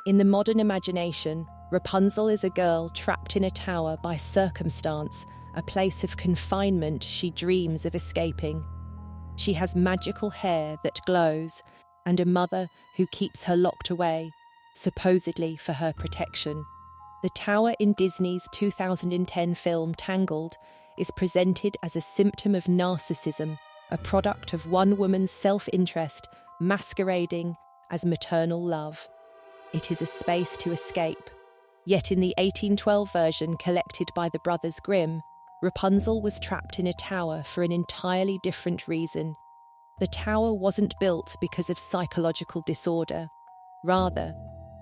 In the modern imagination, Rapunzel is a girl trapped in a tower by circumstance, a place of confinement she dreams of escaping. She has magical hair that glows and a mother who keeps her locked away, supposedly for her protection. The tower in Disney's 2010 film Tangled is presented as a symptom of narcissism, a product of one woman's self-interest masquerading as maternal love. It is a space to escape. Yet in the 1812 version collected by the Brothers Grimm, Rapunzel was trapped in a tower for an entirely different reason. The tower wasn't built because of psychological disorder. Rather,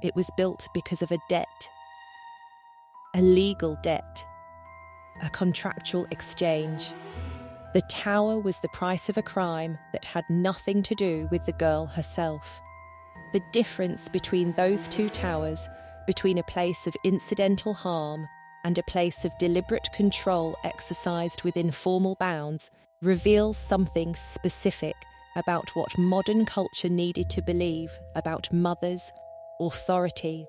it was built because of a debt. A legal debt. A contractual exchange. The tower was the price of a crime that had nothing to do with the girl herself. The difference between those two towers, between a place of incidental harm and a place of deliberate control exercised within formal bounds, reveals something specific about what modern culture needed to believe about mothers, authority,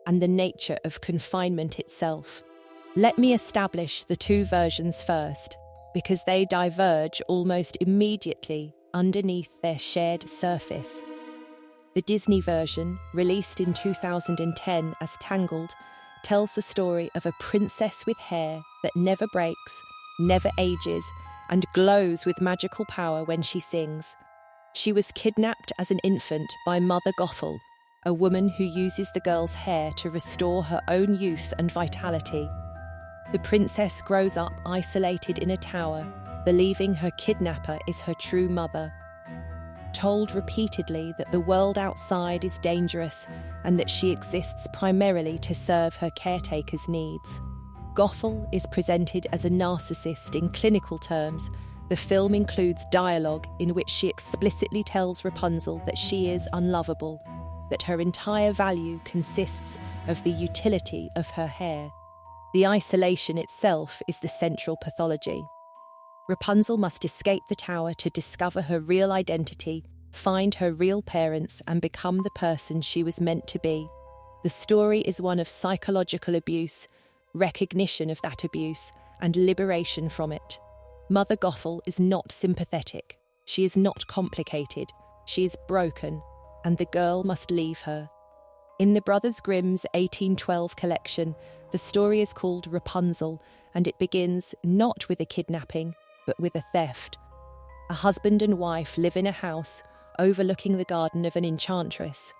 and the nature of confinement itself. Let me establish the two versions first, because they diverge almost immediately underneath their shared surface. The Disney version, released in 2010 as Tangled, tells the story of a princess with hair that never breaks, never ages, and glows with magical power when she sings. She was kidnapped as an infant by Mother Gothel, a woman who uses the girl's hair to restore her own youth and vitality. The princess grows up isolated in a tower, believing her kidnapper is her true mother. Told repeatedly that the world outside is dangerous and that she exists primarily to serve her caretaker's needs. Gothel is presented as a narcissist in clinical terms. The film includes dialogue in which she explicitly tells Rapunzel that she is unlovable, that her entire value consists of the utility of her hair. The isolation itself is the central pathology. Rapunzel must escape the tower to discover her real identity, find her real parents, and become the person she was meant to be. The story is one of psychological abuse, recognition of that abuse, and liberation from it. Mother Gothel is not sympathetic. She is not complicated. She is broken, and the girl must leave her. In the Brothers Grimm's 1812 collection, the story is called Rapunzel, and it begins not with a kidnapping, but with a theft. A husband and wife live in a house overlooking the garden of an enchantress.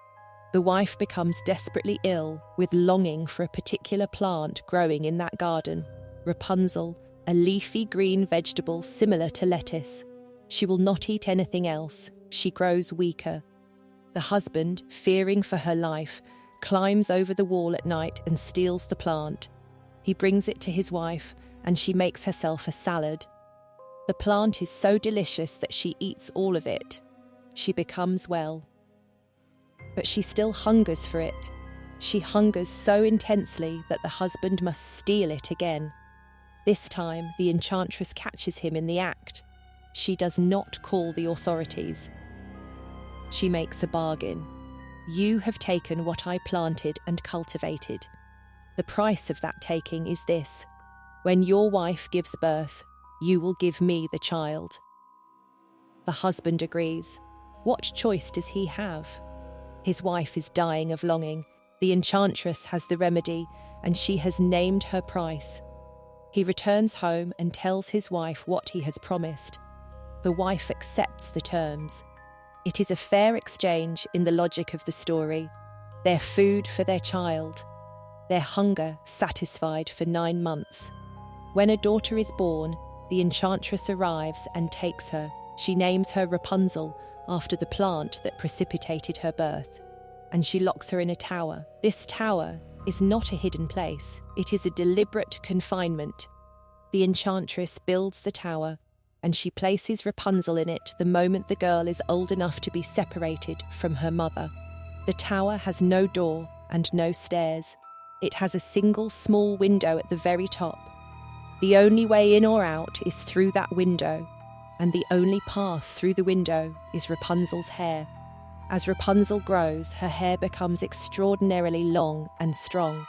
The wife becomes desperately ill with longing for a particular plant growing in that garden. Rapunzel, a leafy green vegetable similar to lettuce. She will not eat anything else. She grows weaker. The husband, fearing for her life, climbs over the wall at night and steals the plant. He brings it to his wife, and she makes herself a salad. The plant is so delicious that she eats all of it. She becomes well. But she still hungers for it. She hungers so intensely that the husband must steal it again. This time, the enchantress catches him in the act. She does not call the authorities. She makes a bargain. You have taken what I planted and cultivated. The price of that taking is this: when your wife gives birth, you will give me the child. The husband agrees. What choice does he have? His wife is dying of longing. The enchantress has the remedy, and she has named her price. He returns home and tells his wife what he has promised. The wife accepts the terms. It is a fair exchange in the logic of the story. Their food for their child. Their hunger satisfied for 9 months. When a daughter is born, the enchantress arrives and takes her. She names her Rapunzel after the plant that precipitated her birth, and she locks her in a tower. This tower is not a hidden place. It is a deliberate confinement. The enchantress builds the tower, and she places Rapunzel in it the moment the girl is old enough to be separated from her mother. The tower has no door and no stairs. It has a single small window at the very top. The only way in or out is through that window, and the only path through the window is Rapunzel's hair. As Rapunzel grows, her hair becomes extraordinarily long and strong.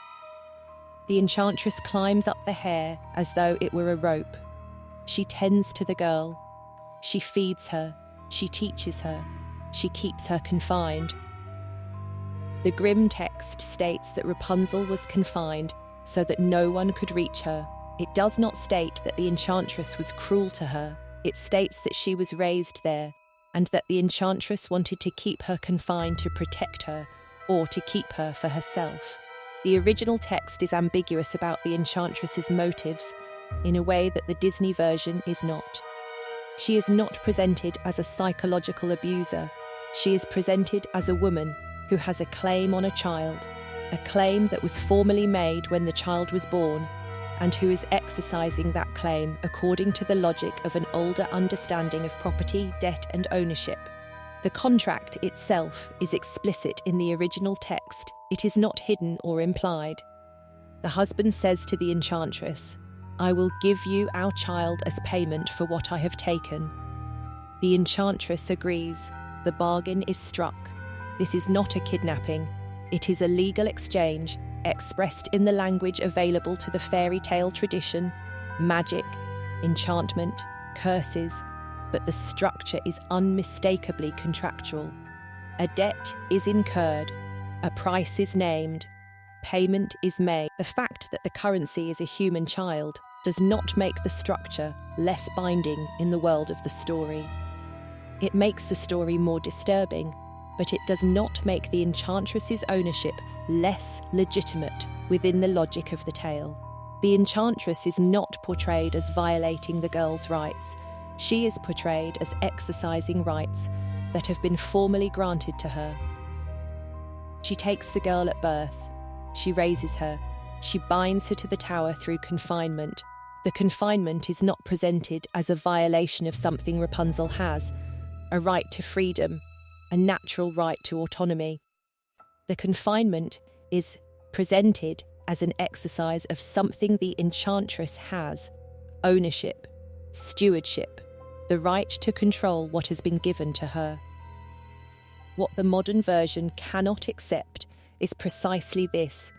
The enchantress climbs up the hair as though it were a rope. She tends to the girl. She feeds her. She teaches her. She keeps her confined. The Grimm text states that Rapunzel was confined so that no one could reach her. It does not state that the enchantress was cruel to her. It states that she was raised there, and that the enchantress wanted to keep her confined to protect her, or to keep her for herself. The original text is ambiguous about the enchantress's motives, in a way that the Disney version is not. She is not presented as a psychological abuser. She is presented as a woman who has a claim on a child, a claim that was formally made when the child was born, and who is exercising that claim according to the logic of an older understanding of property, debt, and ownership. The contract itself is explicit in the original text. It is not hidden or implied. The husband says to the enchantress, "I will give you our child as payment for what I have taken." The enchantress agrees. The bargain is struck. This is not a kidnapping. It is a legal exchange, expressed in the language available to the fairy tale tradition: magic, enchantment, curses, but the structure is unmistakably contractual. A debt is incurred, a price is named, payment is made. The fact that the currency is a human child does not make the structure less binding in the world of the story. It makes the story more disturbing, but it does not make the enchantress's ownership less legitimate within the logic of the tale. The enchantress is not portrayed as violating the girl's rights. She is portrayed as exercising rights that have been formally granted to her. She takes the girl at birth. She raises her. She binds her to the tower through confinement. The confinement is not presented as a violation of something Rapunzel has, a right to freedom, a natural right to autonomy. The confinement is presented as an exercise of something the enchantress has: ownership, stewardship, the right to control what has been given to her. What the modern version cannot accept is precisely this: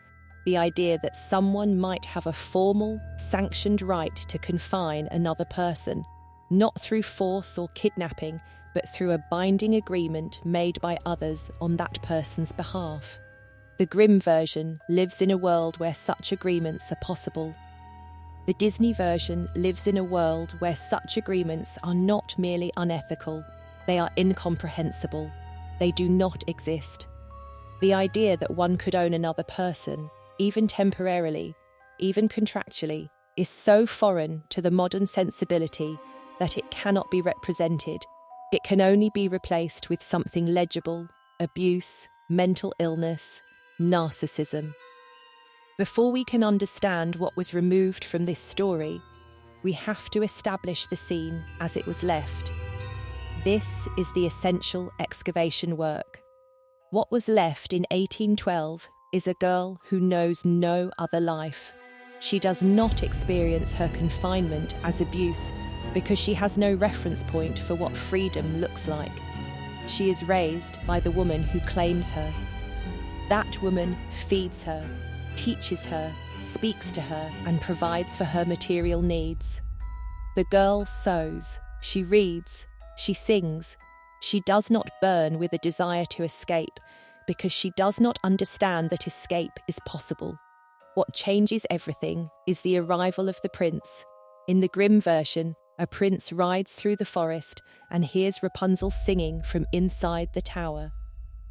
the idea that someone might have a formal, sanctioned right to confine another person, not through force or kidnapping, but through a binding agreement made by others on that person's behalf. The Grimm version lives in a world where such agreements are possible. The Disney version lives in a world where such agreements are not merely unethical, they are incomprehensible. They do not exist. The idea that one could own another person, even temporarily, even contractually, is so foreign to the modern sensibility that it cannot be represented. It can only be replaced with something legible: abuse, mental illness, narcissism. Before we can understand what was removed from this story, we have to establish the scene as it was left. This is the essential excavation work. What was left in 1812 is a girl who knows no other life. She does not experience her confinement as abuse because she has no reference point for what freedom looks like. She is raised by the woman who claims her. That woman feeds her, teaches her, speaks to her, and provides for her material needs. The girl sews, she reads, she sings. She does not burn with a desire to escape because she does not understand that escape is possible. What changes everything is the arrival of the prince. In the Grimm version, a prince rides through the forest and hears Rapunzel singing from inside the tower.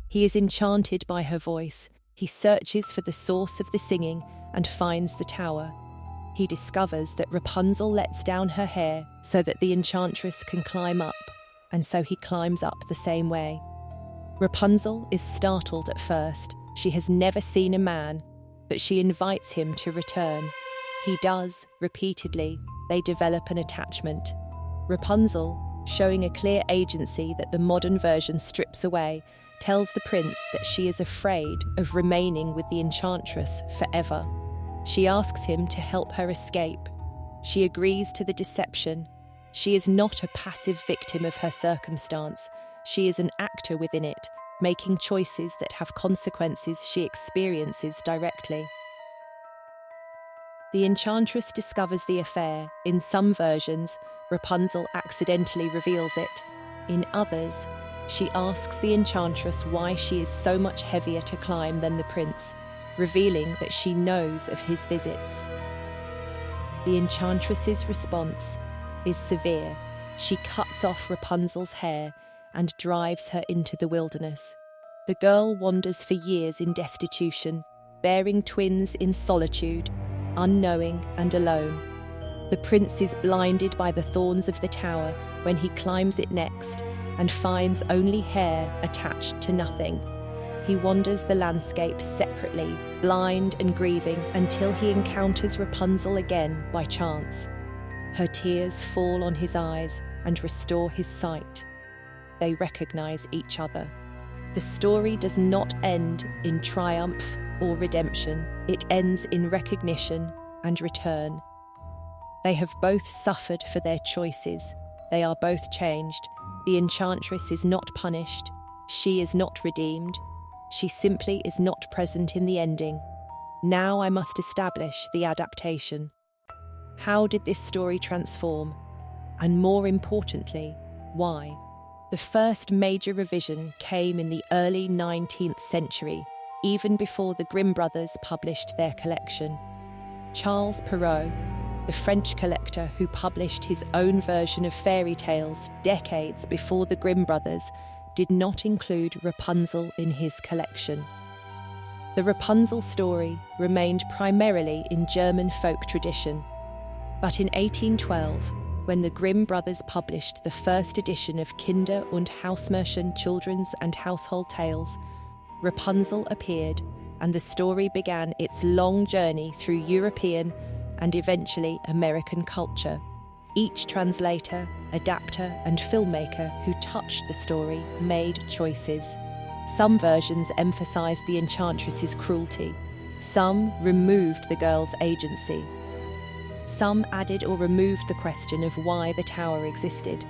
He is enchanted by her voice. He searches for the source of the singing and finds the tower. He discovers that Rapunzel lets down her hair so that the enchantress can climb up, and so he climbs up the same way. Rapunzel is startled at first. She has never seen a man, but she invites him to return. He does, repeatedly. They develop an attachment. Rapunzel, showing a clear agency that the modern version strips away, tells the prince that she is afraid of remaining with the enchantress forever. She asks him to help her escape. She agrees to the deception. She is not a passive victim of her circumstance. She is an actor within it, making choices that have consequences she experiences directly. The enchantress discovers the affair. In some versions, Rapunzel accidentally reveals it. In others, she asks the enchantress why she is so much heavier to climb than the prince, revealing that she knows of his visits. The enchantress's response is severe. She cuts off Rapunzel's hair and drives her into the wilderness. The girl wanders for years in destitution, bearing twins in solitude, unknowing and alone. The prince is blinded by the thorns of the tower when he climbs it next and finds only hair attached to nothing. He wanders the landscape separately, blind and grieving, until he encounters Rapunzel again by chance. Her tears fall on his eyes and restore his sight. They recognize each other. The story does not end in triumph or redemption. It ends in recognition and return. They have both suffered for their choices. They are both changed. The enchantress is not punished. She is not redeemed. She simply is not present in the ending. Now I must establish the adaptation. How did this story transform? And more importantly, why? The first major revision came in the early 19th century, even before the Grimm brothers published their collection. Charles Perrault, the French collector who published his own version of fairy tales decades before the Grimm brothers, did not include Rapunzel in his collection. The Rapunzel story remained primarily in German folk tradition, but in 1812, when the Grimm brothers published the first edition of Kinder- und Hausmärchen children's and household tales, Rapunzel appeared, and the story began its long journey through European and eventually American culture. Each translator, adapter, and filmmaker who touched the story made choices. Some versions emphasized the enchantress's cruelty. Some removed the girl's agency. Some added or removed the question of why the tower existed.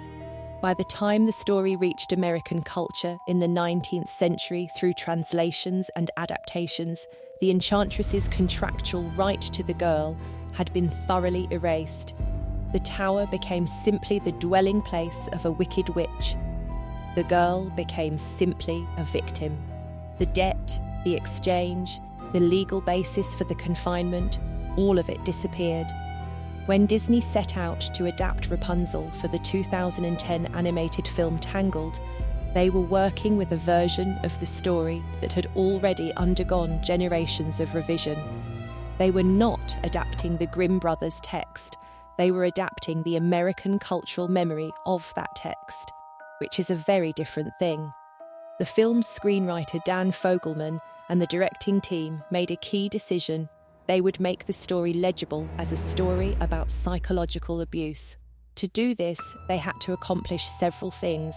By the time the story reached American culture in the 19th century through translations and adaptations, the enchantress's contractual right to the girl had been thoroughly erased. The tower became simply the dwelling place of a wicked witch. The girl became simply a victim. The debt, the exchange, the legal basis for the confinement, all of it disappeared. When Disney set out to adapt Rapunzel for the 2010 animated film Tangled, they were working with a version of the story that had already undergone generations of revision. They were not adapting the Grimm brothers' text, they were adapting the American cultural memory of that text, which is a very different thing. The film's screenwriter Dan Fogelman and the directing team made a key decision. They would make the story legible as a story about psychological abuse. To do this, they had to accomplish several things.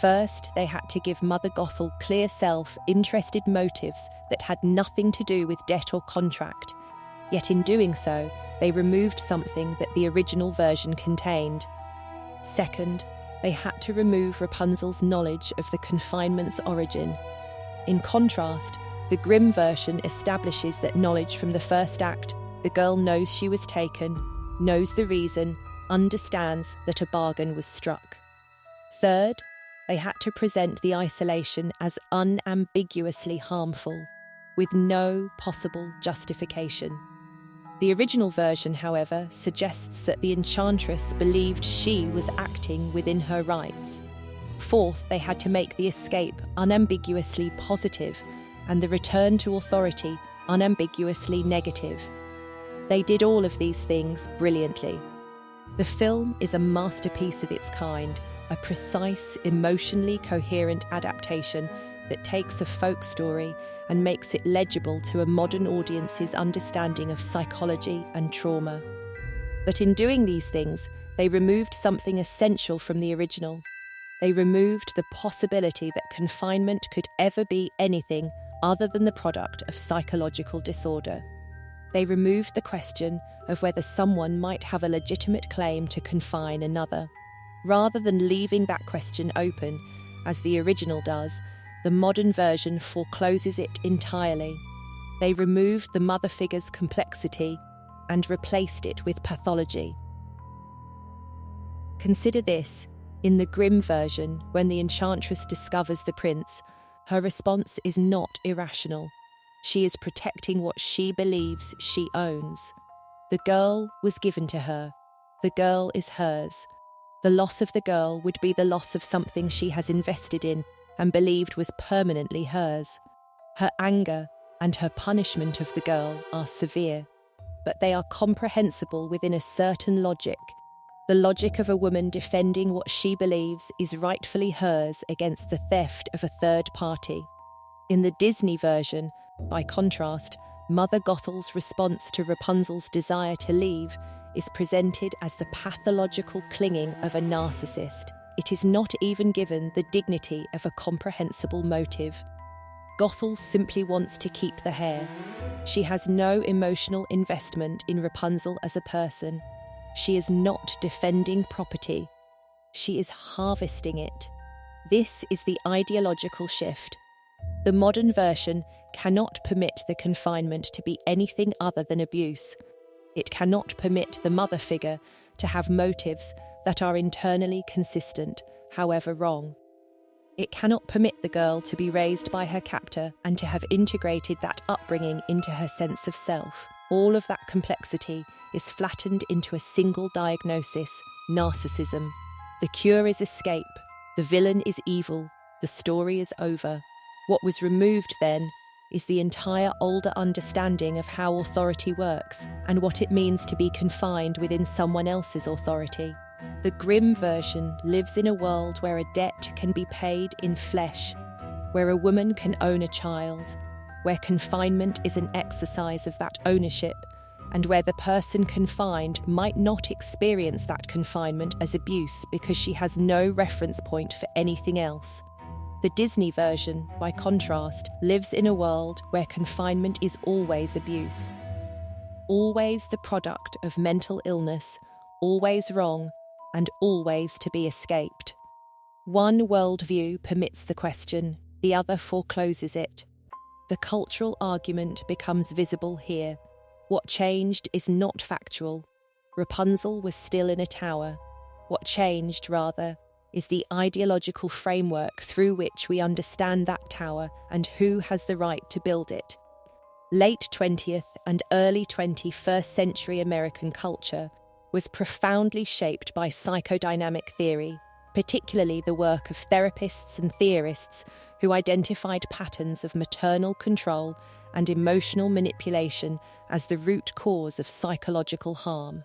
First, they had to give Mother Gothel clear self-interested motives that had nothing to do with debt or contract. Yet in doing so, they removed something that the original version contained. Second, they had to remove Rapunzel's knowledge of the confinement's origin. In contrast, the Grimm version establishes that knowledge from the first act. The girl knows she was taken, knows the reason, understands that a bargain was struck. Third, they had to present the isolation as unambiguously harmful, with no possible justification. The original version, however, suggests that the enchantress believed she was acting within her rights. Fourth, they had to make the escape unambiguously positive and the return to authority unambiguously negative. They did all of these things brilliantly. The film is a masterpiece of its kind, a precise, emotionally coherent adaptation that takes a folk story and makes it legible to a modern audience's understanding of psychology and trauma. But in doing these things, they removed something essential from the original. They removed the possibility that confinement could ever be anything other than the product of psychological disorder. They removed the question of whether someone might have a legitimate claim to confine another. Rather than leaving that question open, as the original does, The modern version forecloses it entirely. They removed the mother figure's complexity and replaced it with pathology. Consider this: in the Grimm version, when the enchantress discovers the prince, her response is not irrational. She is protecting what she believes she owns. The girl was given to her. The girl is hers. The loss of the girl would be the loss of something she has invested in and believed was permanently hers. Her anger and her punishment of the girl are severe, but they are comprehensible within a certain logic. The logic of a woman defending what she believes is rightfully hers against the theft of a third party. In the Disney version, by contrast, Mother Gothel's response to Rapunzel's desire to leave is presented as the pathological clinging of a narcissist. It is not even given the dignity of a comprehensible motive. Gothel simply wants to keep the hair. She has no emotional investment in Rapunzel as a person. She is not defending property. She is harvesting it. This is the ideological shift. The modern version cannot permit the confinement to be anything other than abuse. It cannot permit the mother figure to have motives that are internally consistent, however wrong. It cannot permit the girl to be raised by her captor and to have integrated that upbringing into her sense of self. All of that complexity is flattened into a single diagnosis: narcissism. The cure is escape. The villain is evil. The story is over. What was removed then is the entire older understanding of how authority works and what it means to be confined within someone else's authority. The Grimm version lives in a world where a debt can be paid in flesh, where a woman can own a child, where confinement is an exercise of that ownership, and where the person confined might not experience that confinement as abuse because she has no reference point for anything else. The Disney version, by contrast, lives in a world where confinement is always abuse. Always the product of mental illness, always wrong, and always to be escaped. One worldview permits the question, the other forecloses it. The cultural argument becomes visible here. What changed is not factual. Rapunzel was still in a tower. What changed, rather, is the ideological framework through which we understand that tower and who has the right to build it. Late 20th and early 21st century American culture was profoundly shaped by psychodynamic theory, particularly the work of therapists and theorists who identified patterns of maternal control and emotional manipulation as the root cause of psychological harm.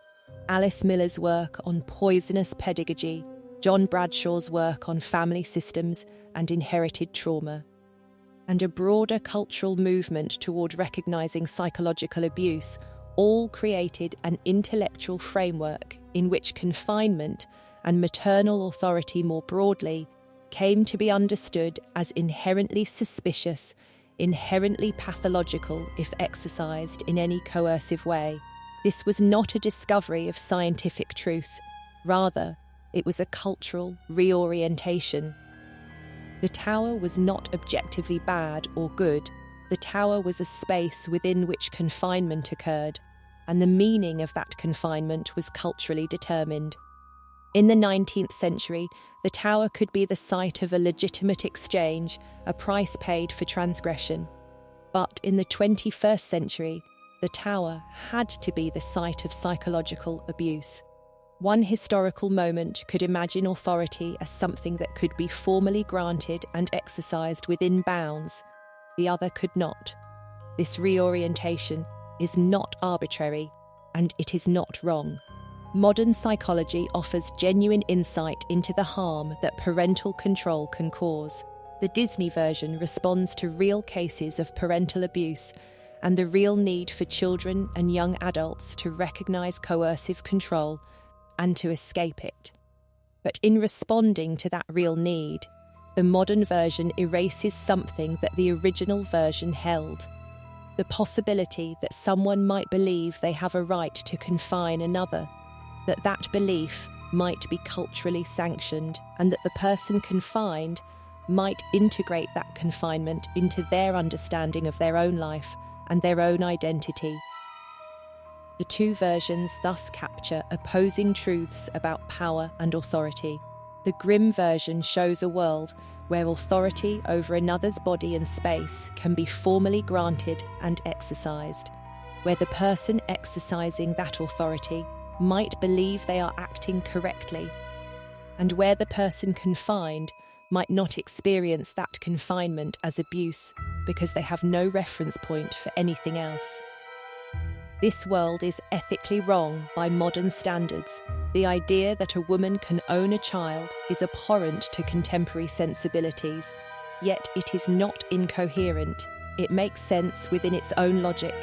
Alice Miller's work on poisonous pedagogy, John Bradshaw's work on family systems and inherited trauma, and a broader cultural movement toward recognizing psychological abuse all created an intellectual framework in which confinement and maternal authority more broadly came to be understood as inherently suspicious, inherently pathological if exercised in any coercive way. This was not a discovery of scientific truth. Rather, it was a cultural reorientation. The tower was not objectively bad or good. The tower was a space within which confinement occurred, and the meaning of that confinement was culturally determined. In the 19th century, the tower could be the site of a legitimate exchange, a price paid for transgression. But in the 21st century, the tower had to be the site of psychological abuse. One historical moment could imagine authority as something that could be formally granted and exercised within bounds. The other could not. This reorientation is not arbitrary, and it is not wrong. Modern psychology offers genuine insight into the harm that parental control can cause. The Disney version responds to real cases of parental abuse and the real need for children and young adults to recognize coercive control and to escape it. But in responding to that real need, the modern version erases something that the original version held: the possibility that someone might believe they have a right to confine another, that that belief might be culturally sanctioned, and that the person confined might integrate that confinement into their understanding of their own life and their own identity. The two versions thus capture opposing truths about power and authority. The Grimm version shows a world where authority over another's body and space can be formally granted and exercised, where the person exercising that authority might believe they are acting correctly, and where the person confined might not experience that confinement as abuse because they have no reference point for anything else. This world is ethically wrong by modern standards. The idea that a woman can own a child is abhorrent to contemporary sensibilities, yet it is not incoherent. It makes sense within its own logic.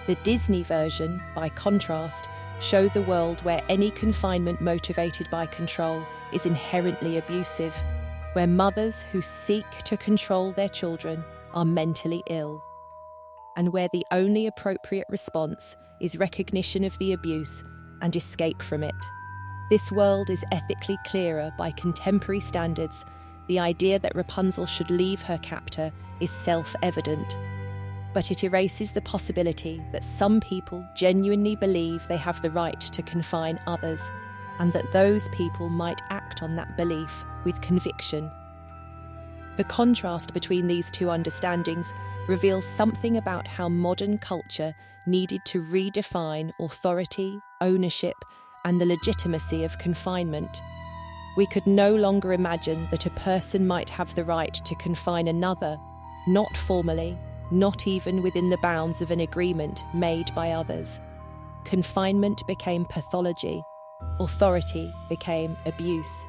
The Disney version, by contrast, shows a world where any confinement motivated by control is inherently abusive, where mothers who seek to control their children are mentally ill, and where the only appropriate response is recognition of the abuse and escape from it. This world is ethically clearer by contemporary standards. The idea that Rapunzel should leave her captor is self-evident, but it erases the possibility that some people genuinely believe they have the right to confine others, and that those people might act on that belief with conviction. The contrast between these two understandings reveals something about how modern culture needed to redefine authority, ownership, and the legitimacy of confinement. We could no longer imagine that a person might have the right to confine another, not formally, not even within the bounds of an agreement made by others. Confinement became pathology, authority became abuse.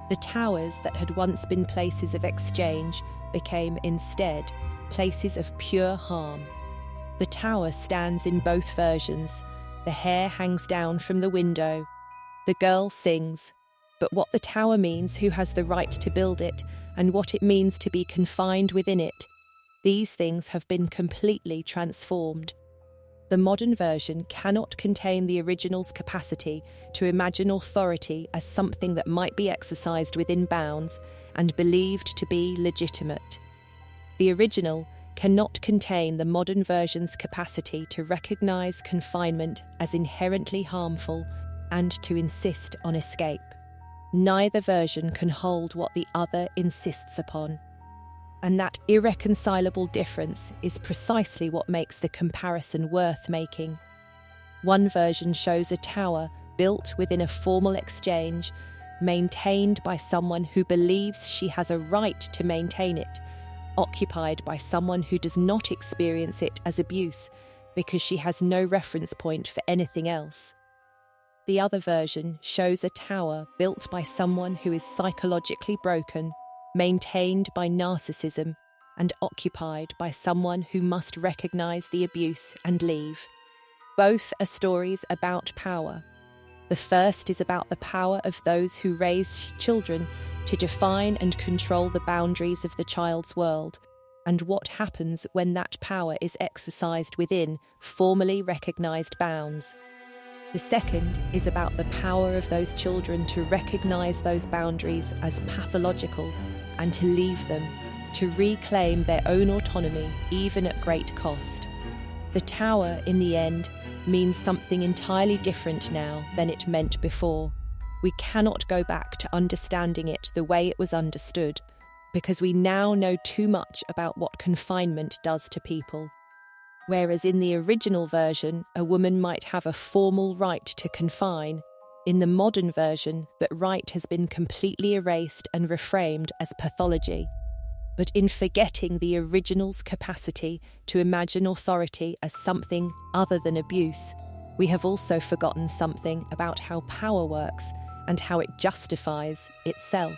The towers that had once been places of exchange became instead places of pure harm. The tower stands in both versions. The hair hangs down from the window. The girl sings. But what the tower means, who has the right to build it, and what it means to be confined within it, these things have been completely transformed. The modern version cannot contain the original's capacity to imagine authority as something that might be exercised within bounds and believed to be legitimate. The original cannot contain the modern version's capacity to recognize confinement as inherently harmful and to insist on escape. Neither version can hold what the other insists upon. And that irreconcilable difference is precisely what makes the comparison worth making. One version shows a tower built within a formal exchange, maintained by someone who believes she has a right to maintain it, occupied by someone who does not experience it as abuse because she has no reference point for anything else. The other version shows a tower built by someone who is psychologically broken, maintained by narcissism, and occupied by someone who must recognize the abuse and leave. Both are stories about power. The first is about the power of those who raise children to define and control the boundaries of the child's world, and what happens when that power is exercised within formally recognized bounds. The second is about the power of those children to recognize those boundaries as pathological and to leave them, to reclaim their own autonomy even at great cost. The tower, in the end, means something entirely different now than it meant before. We cannot go back to understanding it the way it was understood, because we now know too much about what confinement does to people. Whereas in the original version, a woman might have a formal right to confine, in the modern version, that right has been completely erased and reframed as pathology. But in forgetting the original's capacity to imagine authority as something other than abuse, we have also forgotten something about how power works and how it justifies itself.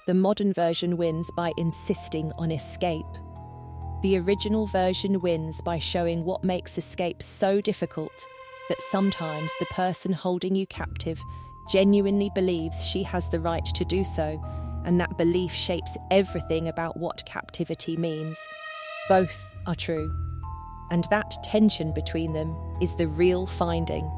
The modern version wins by insisting on escape. The original version wins by showing what makes escape so difficult that sometimes the person holding you captive genuinely believes she has the right to do so, and that belief shapes everything about what captivity means. Both are true, and that tension between them is the real finding.